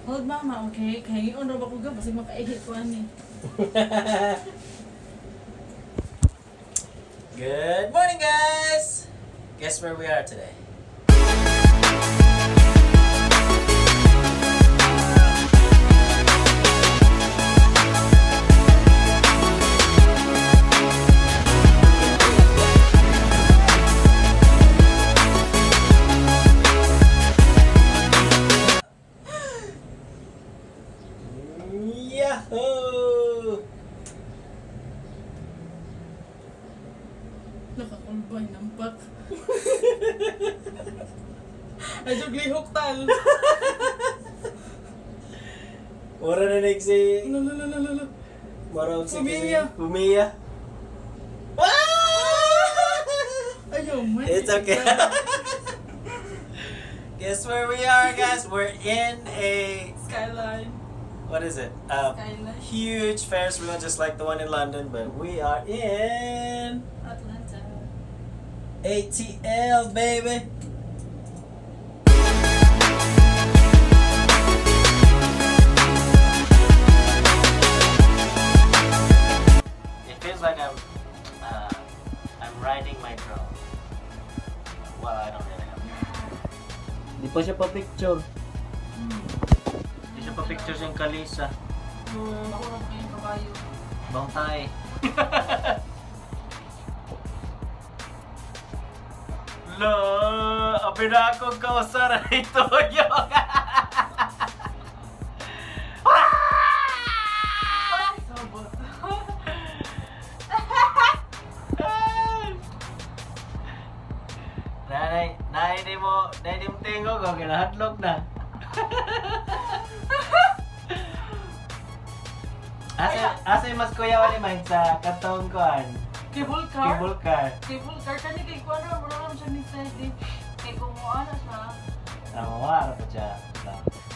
Hold mama, okay? Kaya yun raw ako ga, basig makaihit ko ani. Good morning, guys! Guess where we are today? Yahoo! Nakakulbay, nampak. Ay, lihok tal. Mura na nagsi. Lalo. Marang si Pumiya. Pumiya. Ayaw, man. It's okay. Guess where we are, guys? We're in a... Skyline. What is it? Skyline. Huge Ferris wheel, just like the one in London, but we are in Atlanta. ATL, baby. It feels like I'm riding my drone. Well, I don't really have. Di pa siya pa-picture. Di siya pa-picture siyang Kalisa. Ako na po yung kabayo. Bang tay. Lo, apira akong kausara ito yung. Sabot. Nay mo tingog ko kinahadlok na. Asa mas kuya wali man sa katong kuan. Cable car? Cable car. Cable car kani kay kuan ra mura siya ni side. Kay kumuha na siya. Namawara pa siya.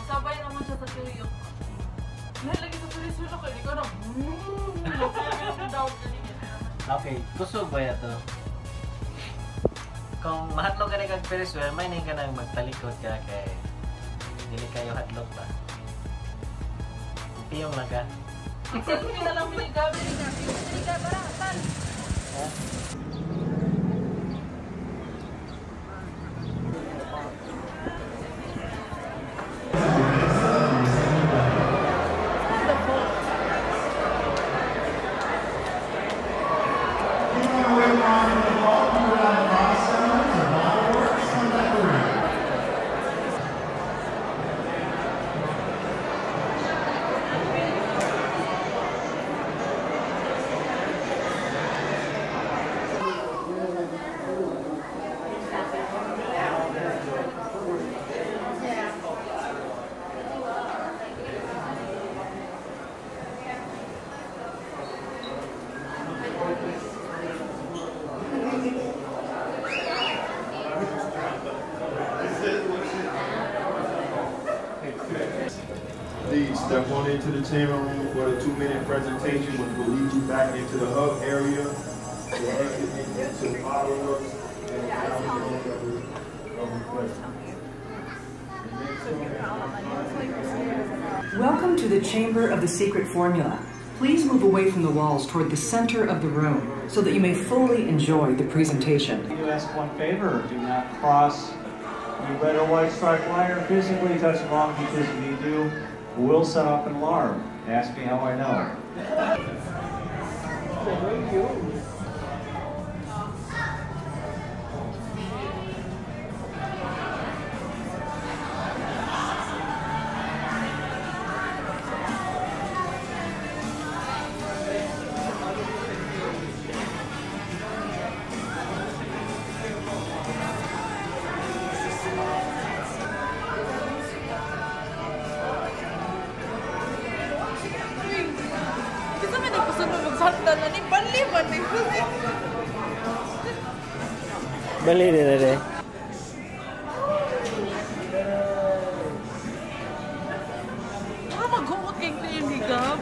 Sabay naman siya sa tuyok. Nalagi sa sulo kay ko na. Okay, kusog ba ito? Kung mahadlok ka na kag Ferris wheel, may nang ka nang magtalikod ka kay dili kayo hadlok ba? Piyong lang ka. Sabi nila lang minigabi niya. Minigabi ba? Tan. Please step on into the chamber room for the 2-minute presentation, which will lead you back into the hub area. Into the fireworks Welcome to the Chamber of the Secret Formula. Please move away from the walls toward the center of the room so that you may fully enjoy the presentation. You ask one favor, do not cross the red or white striped line or physically touch along, because if you do, we'll set off an alarm. Ask me how I know. Kita may nagpasunod magsandal na ni Bali man ni Bali na. Ano maghumot kay yung higap?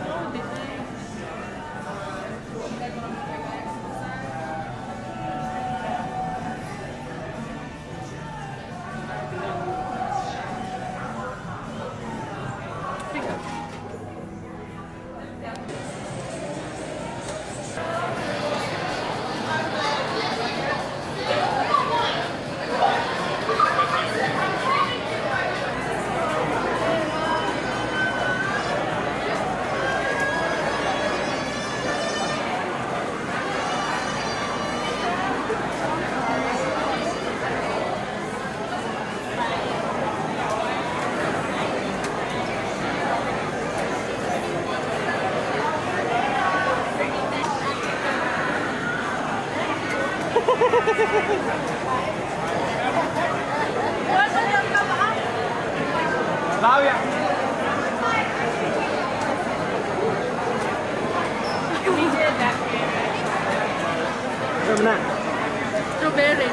Strawberry.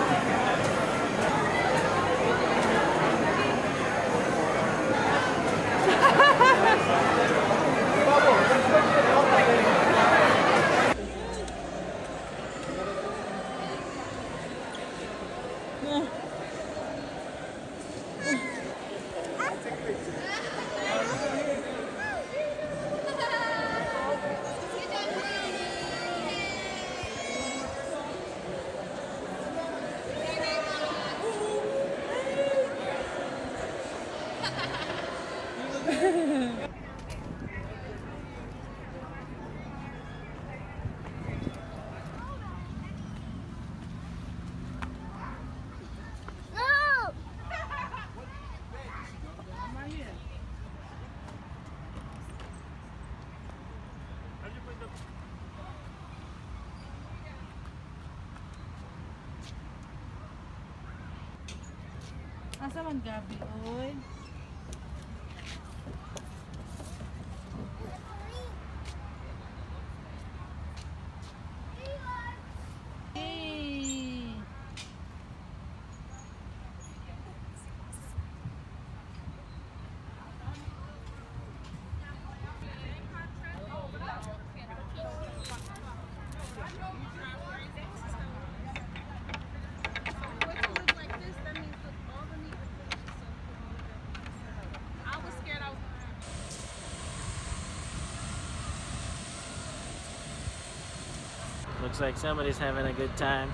Asa man gabi, oy? Looks like somebody's having a good time.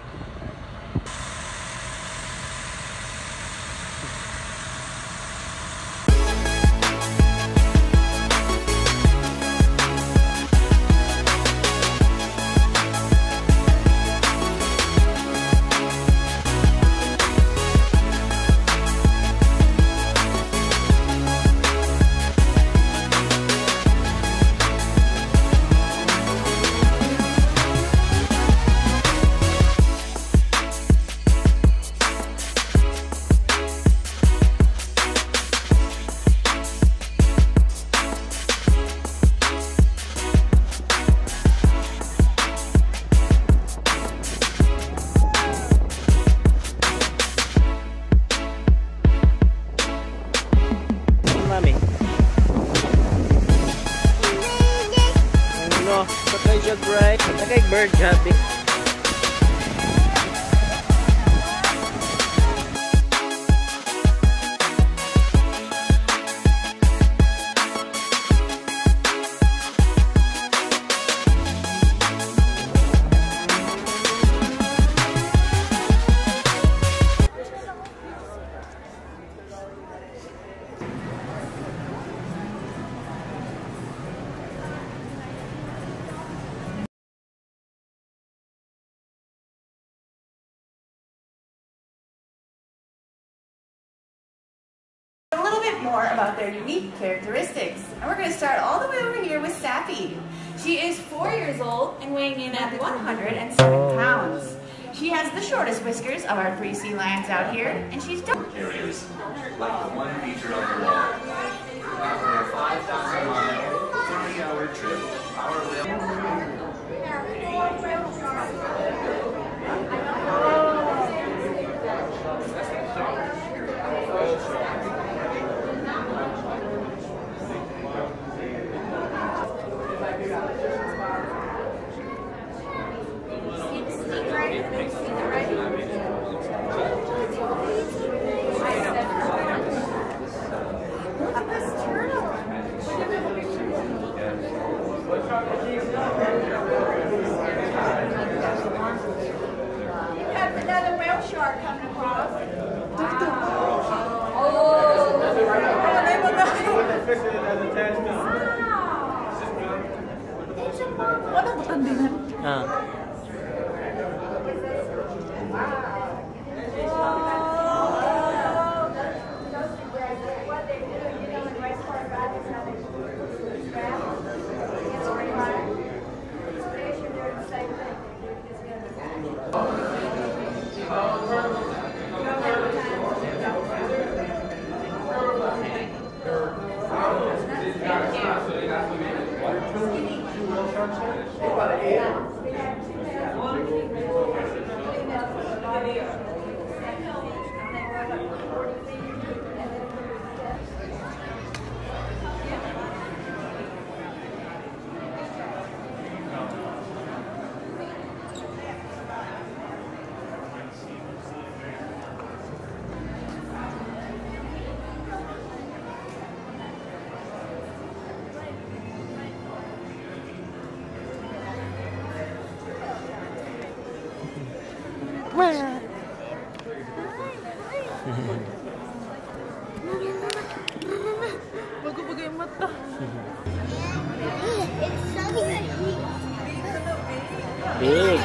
Right, like bird jumping. A little bit more about their unique characteristics. And we're going to start all the way over here with Sappy. She is 4 years old and weighing in at 107 pounds. She has the shortest whiskers of our 3 sea lions out here, and she's carriers, like the one featured on the wall. After a 5,000-mile, 30-hour trip, our another whale shark coming across. Bago-bago yung mata. Big.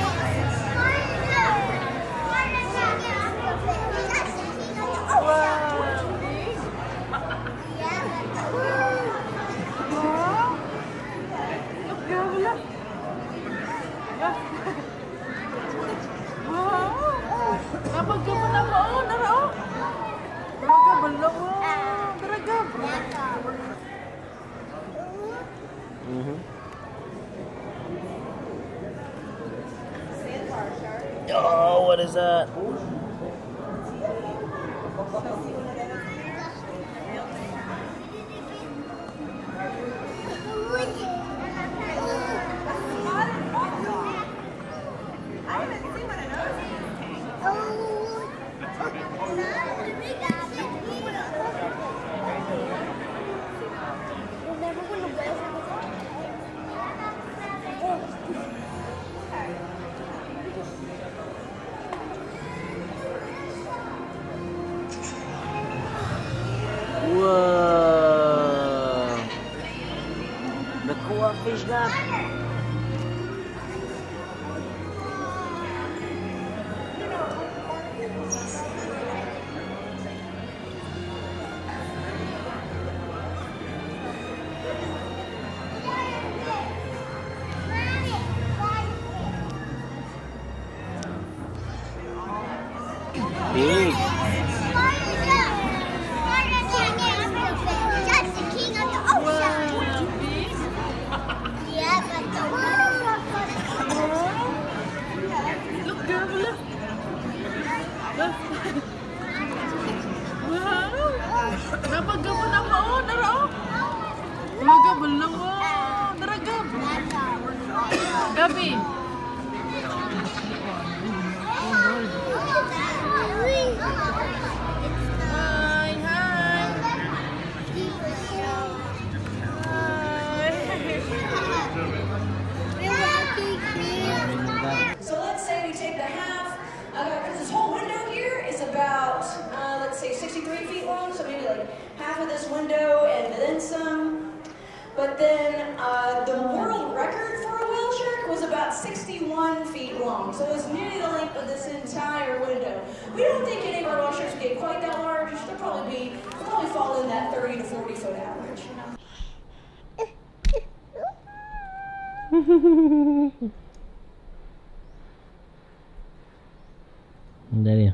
Oh, what is that? Whoa! The cool fish got. Big. Napagamo na mo, naro. Magab lang mo, naragab. Gabi. Hi, hi. So let's say we take the half, because this whole window here is about, let's say 63 feet long, so maybe like half of this window and then some. But then the world record for a whale shark was about 61 feet long, so it's nearly the length of this entire window. We don't think any of our whale sharks get quite that large. They'll probably fall in that 30 to 40 foot average. Dari.